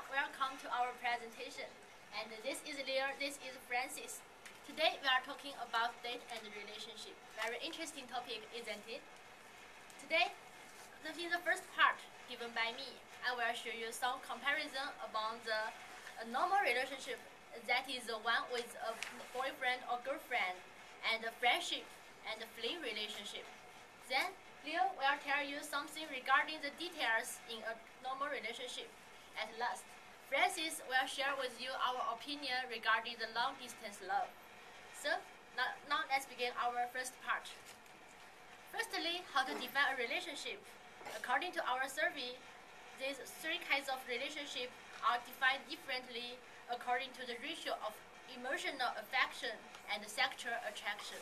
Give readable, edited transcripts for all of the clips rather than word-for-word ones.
welcome to our presentation. And this is Leo, this is Francis. Today we are talking about date and relationship. Very interesting topic, isn't it? Today, this is the first part given by me. I will show you some comparison among the normal relationship, that is the one with a boyfriend or girlfriend, and a friendship and a fling relationship. Then Leo will tell you something regarding the details in a normal relationship. At last, Francis will share with you our opinion regarding the long-distance love. So, now let's begin our first part. Firstly, how to define a relationship. According to our survey, these three kinds of relationship are defined differently according to the ratio of emotional affection and sexual attraction.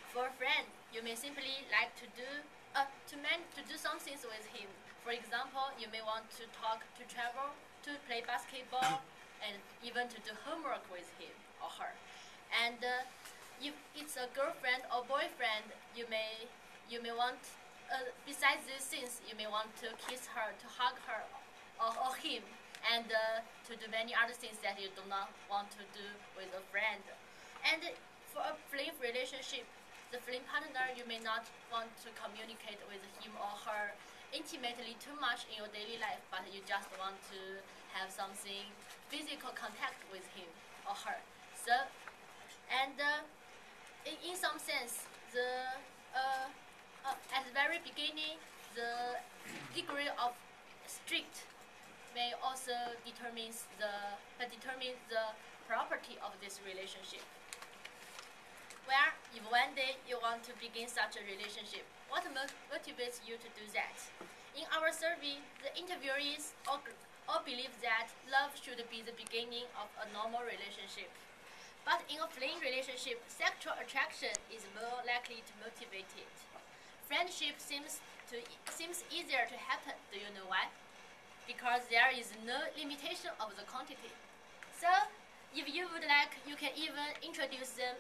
For a friend, you may simply like to do some things with him. For example, you may want to talk, to travel, to play basketball, and even to do homework with him or her. And if it's a girlfriend or boyfriend, you may want, besides these things, you may want to kiss her, to hug her or him, and to do many other things that you do not want to do with a friend. And for a fling relationship, the fling partner, you may not want to communicate with him or her intimately too much in your daily life, but you just want to have something physical contact with him or her. So, and in some sense, at the very beginning, the degree of strict may also determine the property of this relationship. Where if one day you want to begin such a relationship, what motivates you to do that? In our survey, the interviewees all believe that love should be the beginning of a normal relationship. But in a fling relationship, sexual attraction is more likely to motivate it. Friendship seems easier to happen. Do you know why? Because there is no limitation of the quantity. So, if you would like, you can even introduce them.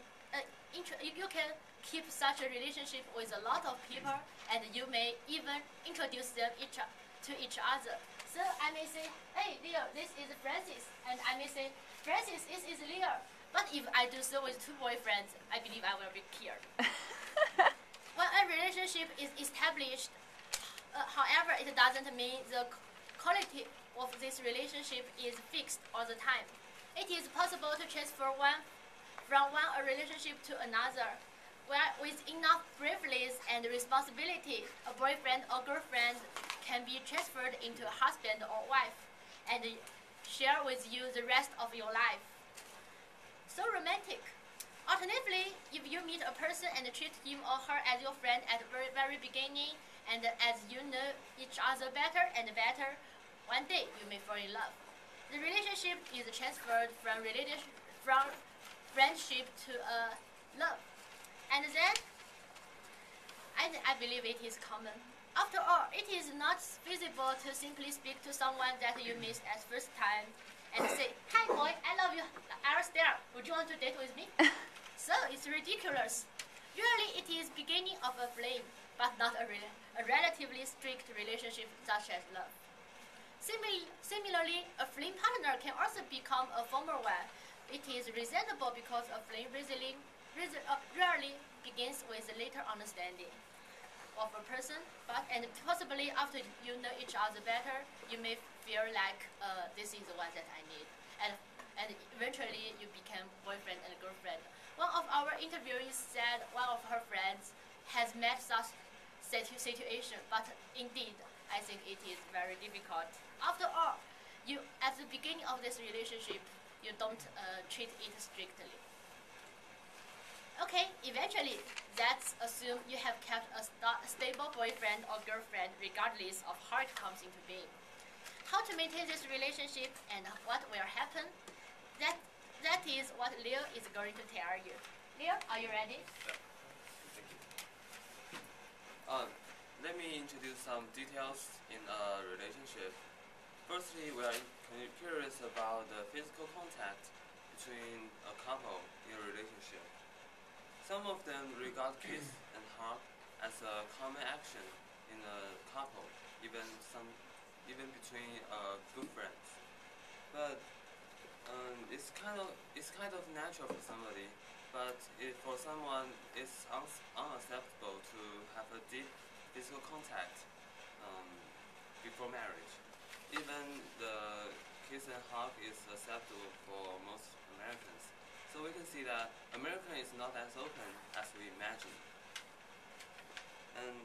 You can keep such a relationship with a lot of people, and you may even introduce them to each other. So I may say, hey Leo, this is Francis, and I may say, Francis, this is Leo. But if I do so with two boyfriends, I believe I will be killed. When a relationship is established, however, it doesn't mean the quality of this relationship is fixed all the time. It is possible to transfer from a relationship to another, where with enough privilege and responsibility, a boyfriend or girlfriend can be transferred into a husband or wife and share with you the rest of your life. So romantic. Alternatively, if you meet a person and treat him or her as your friend at the very beginning, and as you know each other better and better, one day you may fall in love. The relationship is transferred from friendship to love. And then, I believe it is common. After all, it is not feasible to simply speak to someone that you missed at first time and say, hi boy, I love you, Alistair, would you want to date with me? So, it's ridiculous. Usually it is beginning of a flame, but not a relatively strict relationship such as love. Similarly, a fling partner can also become a formal one. It is reasonable because a fling rarely begins with a later understanding of a person, and possibly after you know each other better, you may feel like this is the one that I need, and eventually you become boyfriend and girlfriend. One of our interviewees said one of her friends has met such situation, but indeed, I think it is very difficult. After all, at the beginning of this relationship, you don't treat it strictly. Okay, eventually, let's assume you have kept a stable boyfriend or girlfriend regardless of how it comes into being. How to maintain this relationship and what will happen? That is what Leo is going to tell you. Leo, are you ready? Yeah. Thank you. Let me introduce some details in a relationship. Firstly, we are curious about the physical contact between a couple in a relationship. Some of them regard kiss and hug as a common action in a couple, even between good friends. but it's kind of natural for somebody, but for someone it's unacceptable to have a deep physical contact um, before marriage. Even the kiss and hug is acceptable for most Americans. So we can see that America is not as open as we imagine. And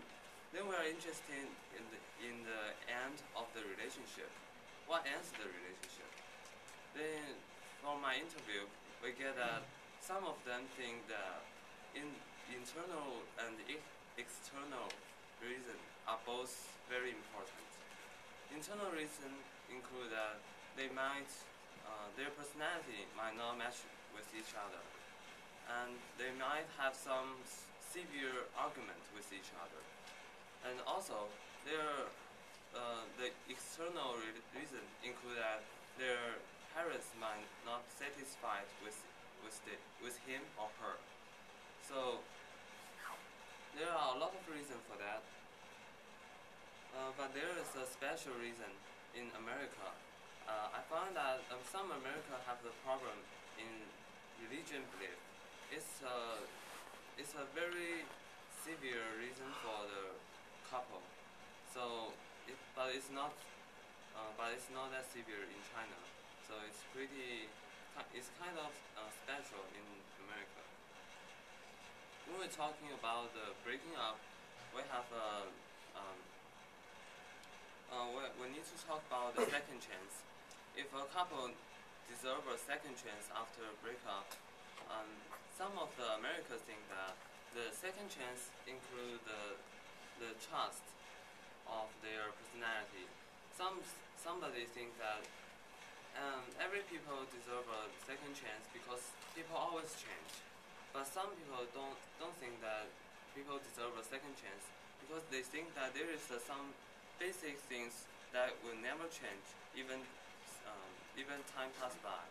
then we are interested in the end of the relationship. What ends the relationship? Then from my interview, we get that some of them think that internal and external reason are both very important. Internal reason include that their personality might not match with each other, and they might have some severe argument with each other. And also, the external reason include that their parents might not satisfied with him or her. So there are a lot of reasons for that. But there is a special reason in America. I found that some America have the problem in religion belief. It's a very severe reason for the couple. So, but it's not that severe in China. So it's kind of special in America. When we're talking about the breaking up, we have we need to talk about the second chance. If a couple deserve a second chance after a breakup, some of the Americans think that the second chance include the trust of their personality. Somebody think that every people deserve a second chance because people always change. But some people don't think that people deserve a second chance because they think that there is some basic things that will never change even time pass by.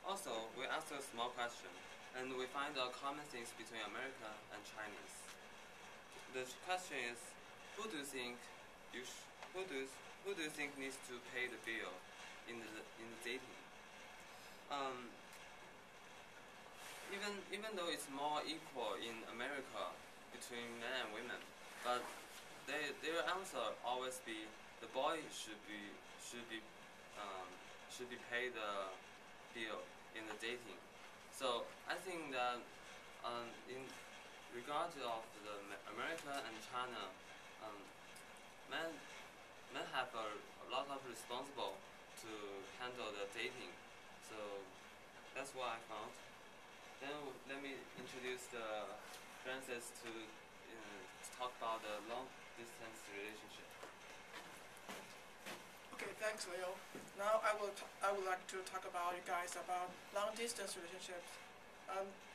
Also, we asked a small question, and we find the common things between American and Chinese. The question is, who do you think needs to pay the bill in the dating? Even though it's more equal in America between men and women, but their answer always be the boy should be paid the bill in the dating. So I think that in regard of the America and China, men have a lot of responsible to handle the dating. So that's what I found. Then let me introduce the Francis to talk about the long distance relationship. Okay, thanks, Leo. Now I would like to talk about you guys about long distance relationships.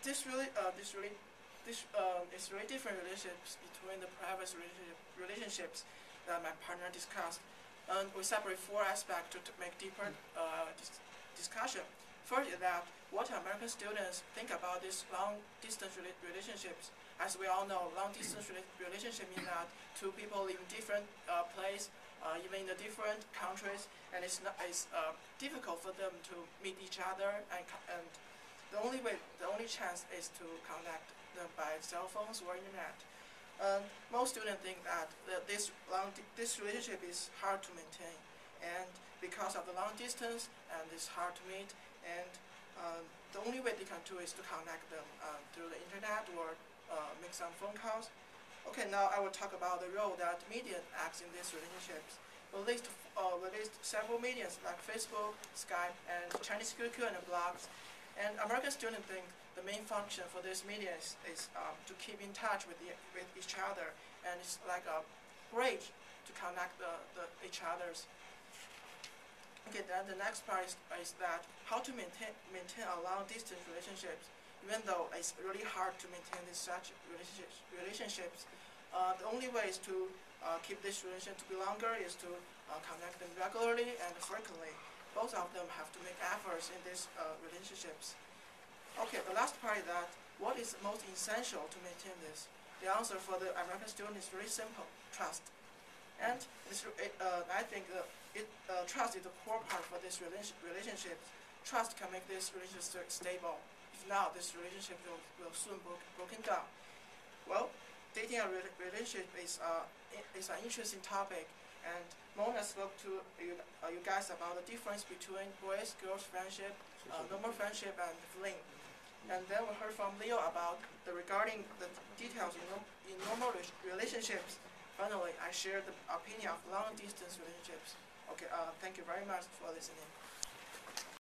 This is really different relationships between the private relationships that my partner discussed. And we separate four aspects to make deeper discussion. First is that what American students think about these long distance relationships. As we all know, long distance relationship means that two people live in different places, even in the different countries, and it's difficult for them to meet each other, and the only chance is to contact them by cell phones or internet. Most students think that this relationship is hard to maintain, and because of the long distance, and it's hard to meet, and the only way they can do is to contact them through the internet or make some phone calls. Okay, now I will talk about the role that media acts in these relationships. We list several medias like Facebook, Skype, and Chinese QQ and blogs. And American students think the main function for this media is to keep in touch with each other, and it's like a bridge to connect each others. Okay, then the next part is that how to maintain a long distance relationships, even though it's really hard to maintain such relationships. The only way is to keep this relationship to be longer is to connect them regularly and frequently. Both of them have to make efforts in these relationships. Okay, the last part is that what is most essential to maintain this? The answer for the American student is really simple: trust. And I think trust is the core part for this relationship. Trust can make this relationship stable. If not, this relationship will soon broken down. Well, dating a relationship is an interesting topic, and Mona spoke to you guys about the difference between boys, girls friendship, normal friendship, and fling. And then we heard from Leo about regarding the details in normal relationships. Finally, I shared the opinion of long-distance relationships. Okay, thank you very much for listening.